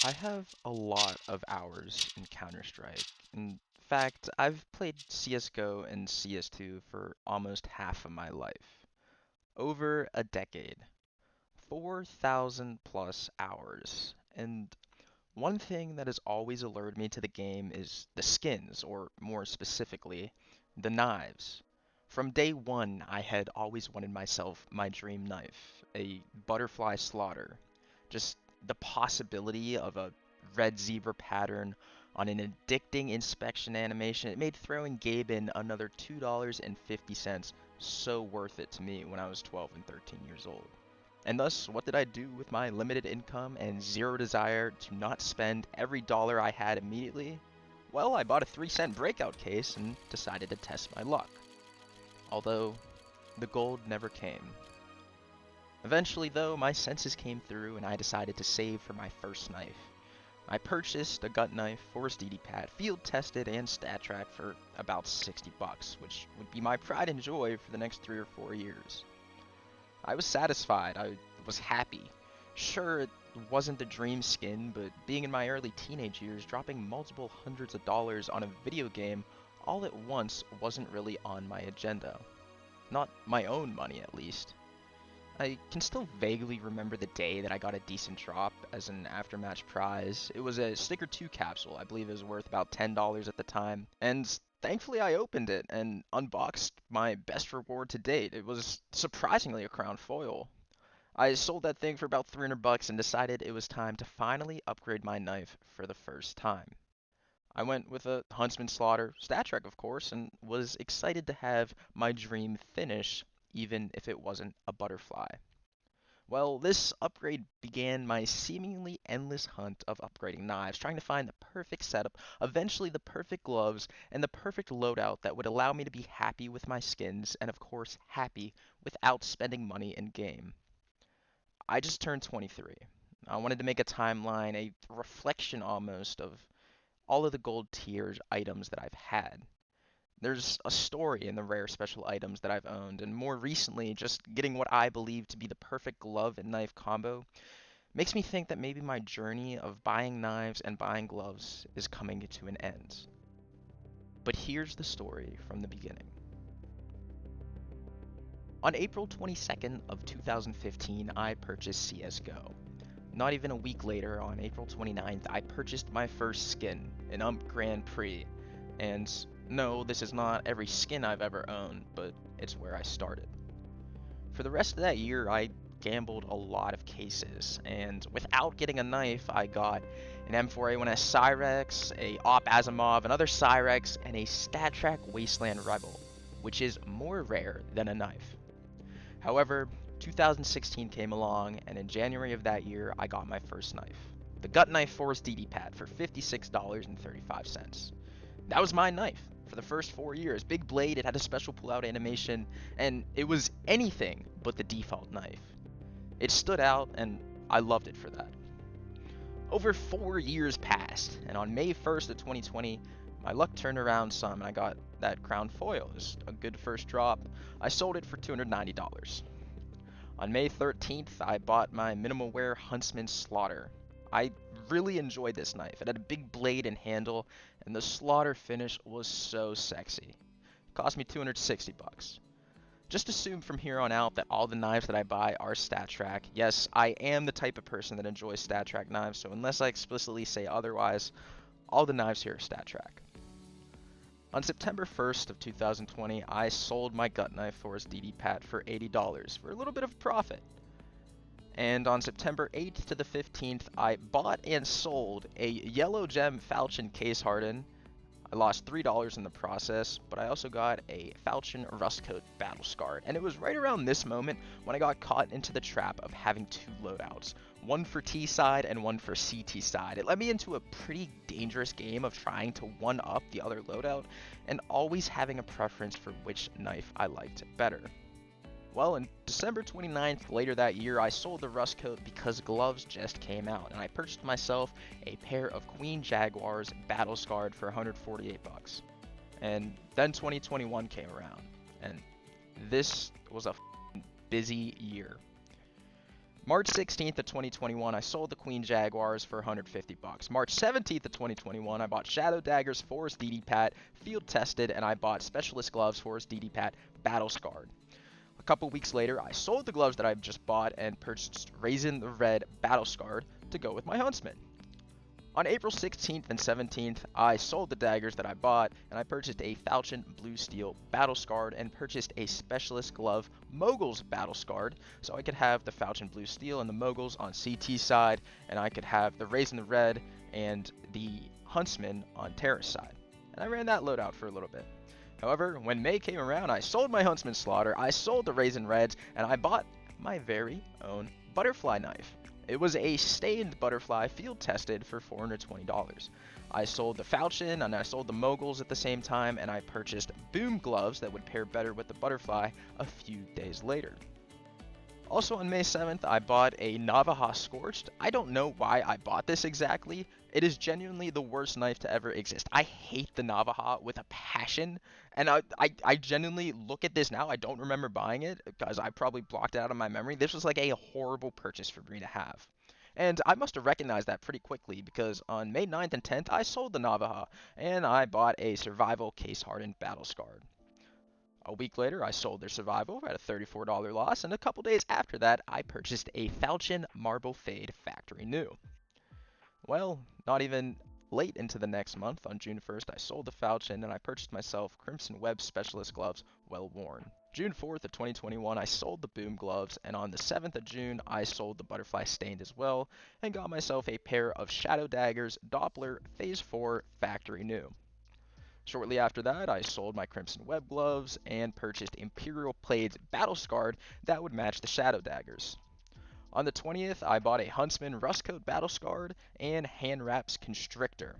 I have a lot of hours in Counter-Strike. In fact, I've played CSGO and CS2 for almost half of my life. Over a decade. 4,000 plus hours. And one thing that has always allured me to the game is the skins, or more specifically, the knives. From day one, I had always wanted myself my dream knife, a butterfly slaughter. Just the possibility of a red zebra pattern on an addicting inspection animation, it made throwing Gabe in another $2.50 so worth it to me when I was 12 and 13 years old. And thus, what did I do with my limited income and zero desire to not spend every dollar I had immediately? Well, I bought a 3-cent breakout case and decided to test my luck. Although, the gold never came. Eventually, though, my senses came through and I decided to save for my first knife. I purchased a gut knife, Force DD pad, field tested and stat tracked for about 60 bucks, which would be my pride and joy for the next 3 or 4 years. I was satisfied, I was happy. Sure, it wasn't the dream skin, but being in my early teenage years, dropping multiple hundreds of dollars on a video game all at once wasn't really on my agenda. Not my own money, at least. I can still vaguely remember the day that I got a decent drop as an aftermatch prize. It was a Sticker 2 capsule, I believe it was worth about $10 at the time, and thankfully I opened it and unboxed my best reward to date. It was surprisingly a crown foil. I sold that thing for about 300 bucks and decided it was time to finally upgrade my knife for the first time. I went with a Huntsman Slaughter, stat track of course, and was excited to have my dream finish even if it wasn't a butterfly. Well, this upgrade began my seemingly endless hunt of upgrading knives, trying to find the perfect setup, eventually the perfect gloves, and the perfect loadout that would allow me to be happy with my skins, and of course happy without spending money in game. I just turned 23. I wanted to make a timeline, a reflection almost of all of the gold tier items that I've had. There's a story in the rare special items that I've owned, and more recently, just getting what I believe to be the perfect glove and knife combo makes me think that maybe my journey of buying knives and buying gloves is coming to an end. But here's the story from the beginning. On April 22nd of 2015, I purchased CSGO. Not even a week later, on April 29th, I purchased my first skin, an Grand Prix, and no, this is not every skin I've ever owned, but it's where I started. For the rest of that year, I gambled a lot of cases, and without getting a knife, I got an M4A1S Cyrex, a Op Asimov, another Cyrex, and a StatTrak Wasteland Rebel, which is more rare than a knife. However, 2016 came along, and in January of that year, I got my first knife. The Gut Knife Force DD Pad for $56.35. That was my knife for the first 4 years. Big blade, it had a special pull-out animation, and it was anything but the default knife. It stood out, and I loved it for that. Over 4 years passed, and on May 1st of 2020, my luck turned around some, and I got that crown foil. It was a good first drop. I sold it for $290. On May 13th, I bought my minimal wear Huntsman Slaughter. I really enjoyed this knife. It had a big blade and handle, and the slaughter finish was so sexy. It cost me 260 bucks. Just assume from here on out that all the knives that I buy are StatTrak. Yes, I am the type of person that enjoys StatTrak knives, so unless I explicitly say otherwise, all the knives here are StatTrak. On September 1st of 2020, I sold my gut knife Force DD Pad for $80 for a little bit of profit. And on September 8th to the 15th, I bought and sold a Yellow Gem Falchion Case Harden. I lost $3 in the process, but I also got a Falchion Rustcoat Battle Scarred, and it was right around this moment when I got caught into the trap of having two loadouts, one for T side and one for CT side. It led me into a pretty dangerous game of trying to one-up the other loadout, and always having a preference for which knife I liked better. Well, on December 29th, later that year, I sold the Rustcoat because gloves just came out, and I purchased myself a pair of Queen Jaguars Battle Scarred for 148 bucks. And then 2021 came around, and this was a busy year. March 16th of 2021, I sold the Queen Jaguars for 150 bucks. March 17th of 2021, I bought Shadow Daggers Forest DD Pat field tested, and I bought Specialist Gloves Forest DD Pat battle scarred. A couple weeks later, I sold the gloves that I've just bought and purchased Raisin the Red battle scarred to go with my Huntsman. On April 16th and 17th, I sold the daggers that I bought, and I purchased a Falchion Blue Steel Battle Scarred and purchased a Specialist Glove Moguls Battle Scarred, so I could have the Falchion Blue Steel and the Moguls on CT side, and I could have the Raisin the Red and the Huntsman on Terrace side. And I ran that loadout for a little bit. However, when May came around, I sold my Huntsman Slaughter, I sold the Raisin Reds, and I bought my very own butterfly knife. It was a stained butterfly field tested for $420. I sold the Falchion and I sold the Moguls at the same time, and I purchased boom gloves that would pair better with the butterfly a few days later. Also on May 7th, I bought a Navajo Scorched. I don't know why I bought this exactly. It is genuinely the worst knife to ever exist. I hate the Navajo with a passion, and I genuinely look at this now. I don't remember buying it because I probably blocked it out of my memory. This was like a horrible purchase for me to have. And I must have recognized that pretty quickly because on May 9th and 10th, I sold the Navajo, and I bought a Survival Case Hardened Battle Scarred. A week later, I sold their Survival at a $34 loss, and a couple days after that, I purchased a Falchion Marble Fade Factory New. Well, not even late into the next month, on June 1st, I sold the Falchion and I purchased myself Crimson Web Specialist Gloves Well Worn. June 4th of 2021, I sold the Boom Gloves, and on the 7th of June, I sold the Butterfly Stained as well, and got myself a pair of Shadow Daggers Doppler Phase 4 Factory New. Shortly after that, I sold my Crimson Web Gloves and purchased Imperial Blades Battle Scarred that would match the Shadow Daggers. On the 20th, I bought a Huntsman Rustcoat Battle Scarred and Hand Wraps Constrictor.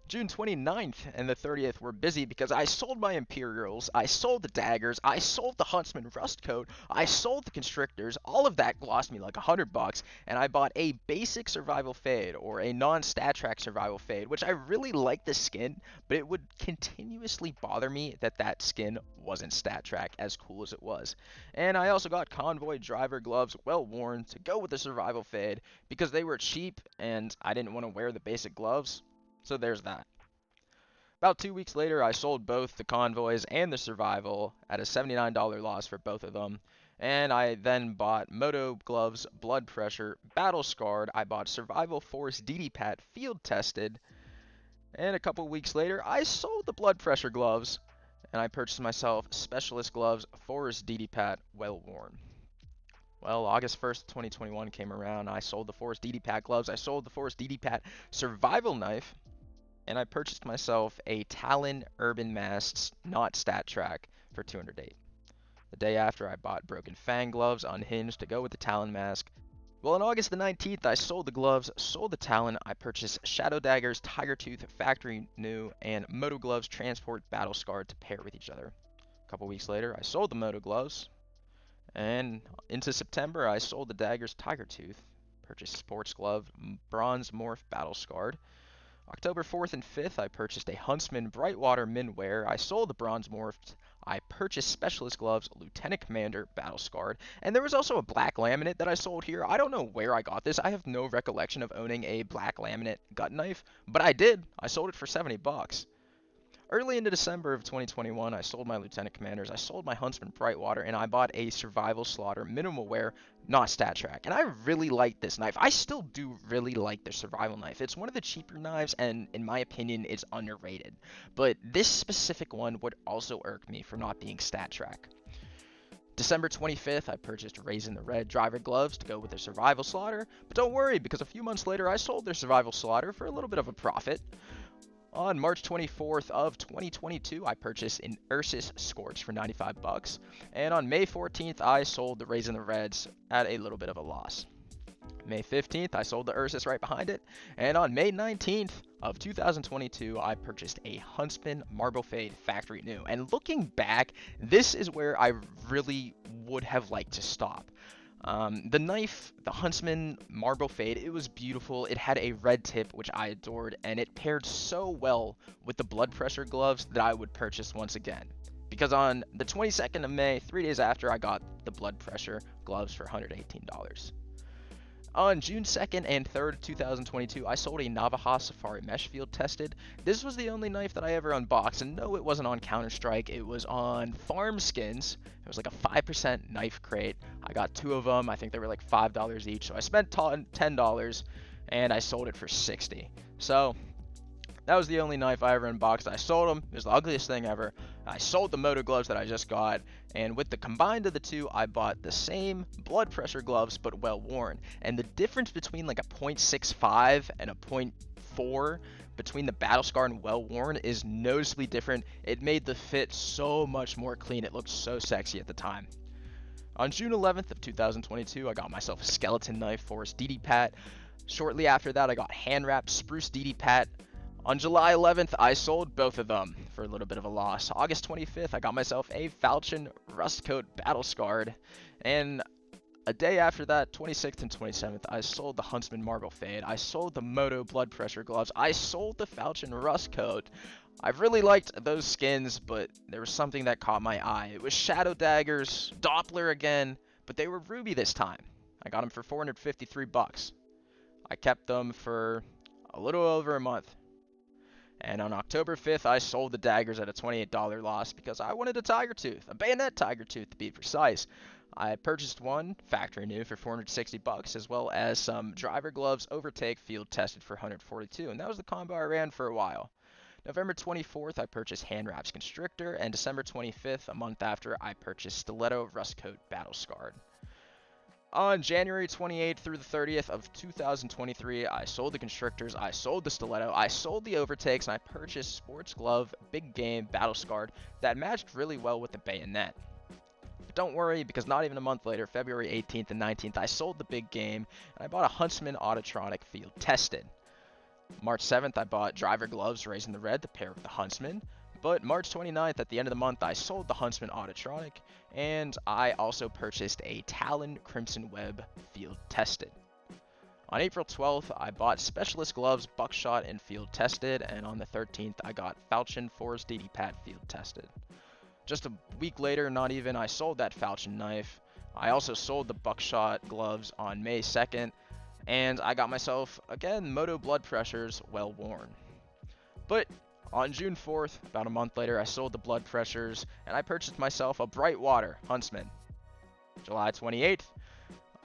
June 29th and the 30th were busy because I sold my Imperials, I sold the Daggers, I sold the Huntsman Rustcoat, I sold the Constrictors. All of that lost me like $100, and I bought a basic Survival Fade, or a non-stat track Survival Fade, which I really liked the skin, but it would continuously bother me that that skin wasn't stat track, as cool as it was. And I also got Convoy Driver Gloves Well Worn to go with the Survival Fade because they were cheap and I didn't want to wear the basic gloves. So there's that. About 2 weeks later, I sold both the Convoys and the Survival at a $79 loss for both of them. And I then bought Moto Gloves Blood Pressure Battle Scarred. I bought Survival Force DD Pat Field Tested. And a couple weeks later, I sold the Blood Pressure Gloves. And I purchased myself Specialist Gloves Forest DD Pat Well Worn. Well, August 1st, 2021 came around. I sold the Forest DD Pat gloves. I sold the Forest DD Pat Survival Knife. And I purchased myself a Talon Urban Masks Not Stat Track for $208. The day after, I bought Broken Fang gloves Unhinged to go with the Talon mask. Well, on August the 19th, I sold the gloves, sold the Talon. I purchased Shadow Daggers Tiger Tooth Factory New and Moto Gloves Transport Battle Scarred to pair with each other. A couple weeks later, I sold the Moto Gloves. And into September, I sold the Daggers Tiger Tooth, purchased Sports Glove Bronze Morph Battle Scarred. October 4th and 5th, I purchased a Huntsman Brightwater Minwear. I sold the Bronze Morphed. I purchased Specialist Gloves Lieutenant Commander Battle Scarred. And there was also a black laminate that I sold here. I don't know where I got this. I have no recollection of owning a black laminate gut knife, but I did. I sold it for $70. Early into December of 2021, I sold my Lieutenant Commanders, I sold my Huntsman Brightwater, and I bought a Survival Slaughter Minimal Wear, not Stat Track. And I really like this knife. I still do really like the Survival Knife. It's one of the cheaper knives, and in my opinion, it's underrated. But this specific one would also irk me for not being Stat Track. December 25th, I purchased Raisin the Red Driver Gloves to go with their Survival Slaughter. But don't worry, because a few months later, I sold their Survival Slaughter for a little bit of a profit. On March 24th of 2022, I purchased an Ursus Scorch for $95, and on May 14th, I sold the Raisin the Reds at a little bit of a loss. May 15th, I sold the Ursus right behind it, and on May 19th of 2022, I purchased a Huntsman Marble Fade Factory New. And looking back, this is where I really would have liked to stop. The knife, the Huntsman Marble Fade, it was beautiful. It had a red tip, which I adored, and it paired so well with the blood pressure gloves that I would purchase once again. Because on the 22nd of May, 3 days after I got the blood pressure gloves for $118. On June 2nd and 3rd, 2022, I sold a Navajo Safari Mesh Field Tested. This was the only knife that I ever unboxed, and no, it wasn't on Counter-Strike, it was on Farm Skins. It was like a 5% knife crate. I got 2 of them, I think they were like $5 each, so I spent $10, and I sold it for $60. So, that was the only knife I ever unboxed. I sold them. It was the ugliest thing ever. I sold the moto gloves that I just got, and with the combined of the two, I bought the same blood pressure gloves, but well worn. And the difference between like a .65 and a .4 between the battle scar and well worn is noticeably different. It made the fit so much more clean. It looked so sexy at the time. On June 11th of 2022, I got myself a skeleton knife Forest DD Pat. Shortly after that, I got hand wrapped spruce DD Pat. On July 11th, I sold both of them for a little bit of a loss. August 25th, I got myself a Falchion Rustcoat Battle Scarred. And a day after that, 26th and 27th, I sold the Huntsman Marble Fade. I sold the Moto Blood Pressure Gloves. I sold the Falchion Rustcoat. I've really liked those skins, but there was something that caught my eye. It was Shadow Daggers, Doppler again, but they were ruby this time. I got them for 453 bucks. I kept them for a little over a month. And on October 5th, I sold the daggers at a $28 loss because I wanted a tiger tooth, a bayonet tiger tooth to be precise. I purchased one factory new for 460 bucks, as well as some driver gloves overtake field tested for 142, and that was the combo I ran for a while. November 24th, I purchased Hand Wraps Constrictor, and December 25th, a month after, I purchased Stiletto Rustcoat Battle Scarred. On January 28th through the 30th of 2023, I sold the Constrictors, I sold the Stiletto, I sold the Overtakes, and I purchased Sports Glove Big Game Battle Scarred that matched really well with the bayonet. But don't worry, because not even a month later, February 18th and 19th, I sold the Big Game, and I bought a Huntsman Autotronic Field Tested. March 7th, I bought Driver Gloves Raising the Red to pair with the Huntsman. But March 29th, at the end of the month, I sold the Huntsman Autotronic, and I also purchased a Talon Crimson Web Field Tested. On April 12th, I bought Specialist Gloves Buckshot and Field Tested, and on the 13th, I got Falchion Forest DD Pat Field Tested. Just a week later, not even, I sold that Falchion knife. I also sold the Buckshot gloves on May 2nd, and I got myself, again, Moto Blood Pressures well worn. But on June 4th, about a month later, I sold the Blood Pressures, and I purchased myself a Brightwater Huntsman. July 28th,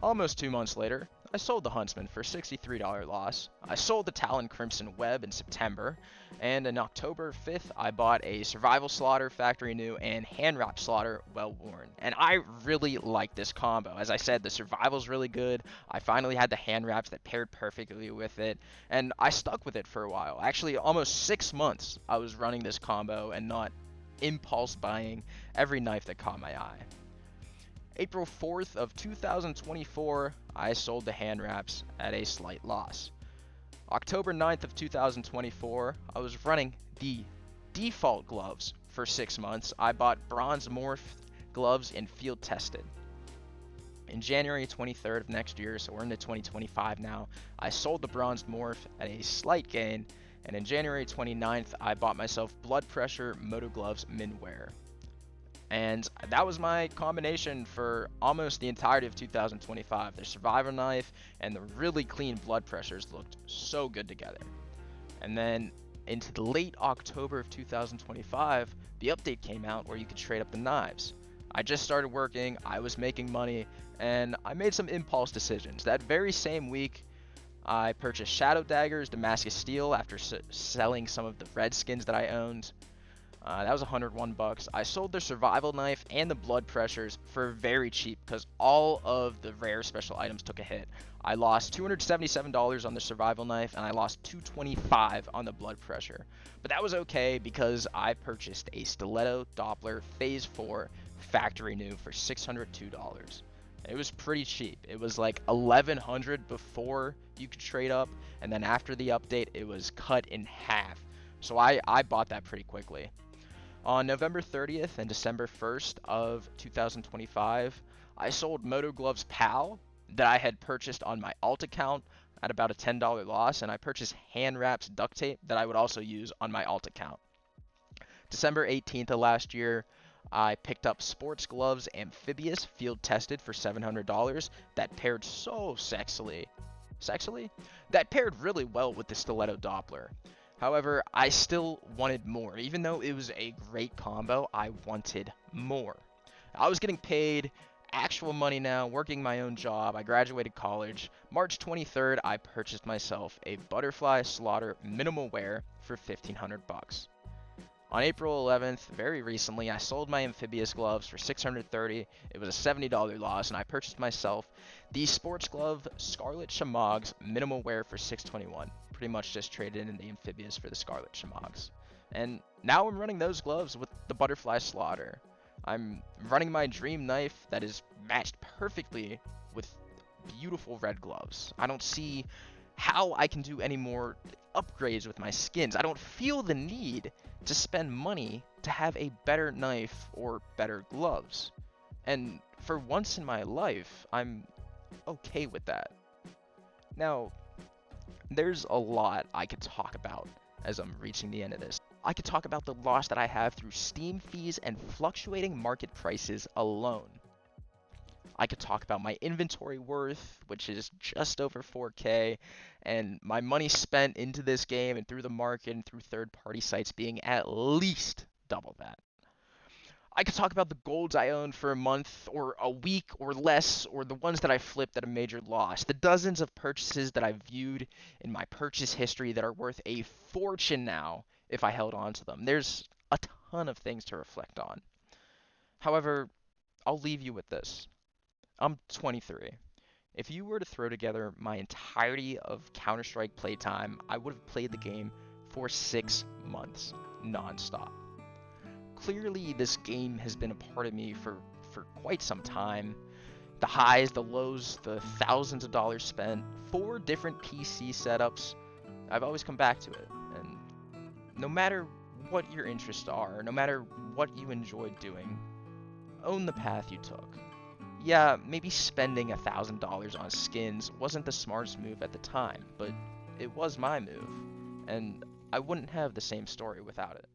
almost 2 months later, I sold the Huntsman for a $63 loss. I sold the Talon Crimson Web in September, and in October 5th, I bought a Survival Slaughter Factory New and Hand Wrap Slaughter well worn. And I really like this combo. As I said, the Survival's really good. I finally had the hand wraps that paired perfectly with it, and I stuck with it for a while. Actually, almost 6 months I was running this combo and not impulse buying every knife that caught my eye. April 4th of 2024, I sold the hand wraps at a slight loss. October 9th of 2024, I was running the default gloves for 6 months. I bought bronze morph gloves and field tested. In January 23rd of next year, so we're into 2025 now, I sold the bronze morph at a slight gain, and in January 29th, I bought myself blood pressure Moto Gloves Minwear. And that was my combination for almost the entirety of 2025. The Survivor knife and the really clean blood pressures looked so good together. And then into the late October of 2025, the update came out where you could trade up the knives. I just started working, I was making money, and I made some impulse decisions. That very same week, I purchased Shadow Daggers, Damascus Steel after selling some of the red skins that I owned. That was 101 bucks. I sold the Survival knife and the blood pressures for very cheap because all of the rare special items took a hit. I lost $277 on the Survival knife and I lost $225 on the blood pressure. But that was okay because I purchased a Stiletto Doppler Phase 4 factory new for $602. It was pretty cheap. It was like $1,100 before you could trade up, and then after the update it was cut in half. So I bought that pretty quickly. On November 30th and December 1st of 2025, I sold Moto Gloves PAL that I had purchased on my alt account at about a $10 loss, and I purchased Hand Wraps duct tape that I would also use on my alt account. December 18th of last year, I picked up sports gloves, amphibious, field tested for $700 that paired so sexily? That paired really well with the stiletto Doppler. However, I still wanted more. Even though it was a great combo, I wanted more. I was getting paid actual money now, working my own job. I graduated college. March 23rd, I purchased myself a butterfly slaughter minimal wear for 1500 bucks. On April 11th, very recently, I sold my amphibious gloves for $630. It was a $70 loss, and I purchased myself the sports glove Scarlet Shamags minimal wear for $621. Pretty much just traded in the amphibious for the Scarlet Shamags. And now I'm running those gloves with the butterfly slaughter. I'm running my dream knife that is matched perfectly with beautiful red gloves. I don't see how I can do any more upgrades with my skins. I don't feel the need to spend money to have a better knife or better gloves. And for once in my life, I'm okay with that. Now, there's a lot I could talk about as I'm reaching the end of this. I could talk about the loss that I have through Steam fees and fluctuating market prices alone. I could talk about my inventory worth, which is just over 4K, and my money spent into this game and through the market and through third-party sites being at least double that. I could talk about the golds I owned for a month or a week or less, or the ones that I flipped at a major loss. The dozens of purchases that I've viewed in my purchase history that are worth a fortune now if I held on to them. There's a ton of things to reflect on. However, I'll leave you with this. I'm 23. If you were to throw together my entirety of Counter-Strike playtime, I would have played the game for 6 months, non-stop. Clearly, this game has been a part of me for quite some time. The highs, the lows, the thousands of dollars spent, 4 different PC setups, I've always come back to it. And no matter what your interests are, no matter what you enjoy doing, own the path you took. Yeah, maybe spending $1,000 on skins wasn't the smartest move at the time, but it was my move, and I wouldn't have the same story without it.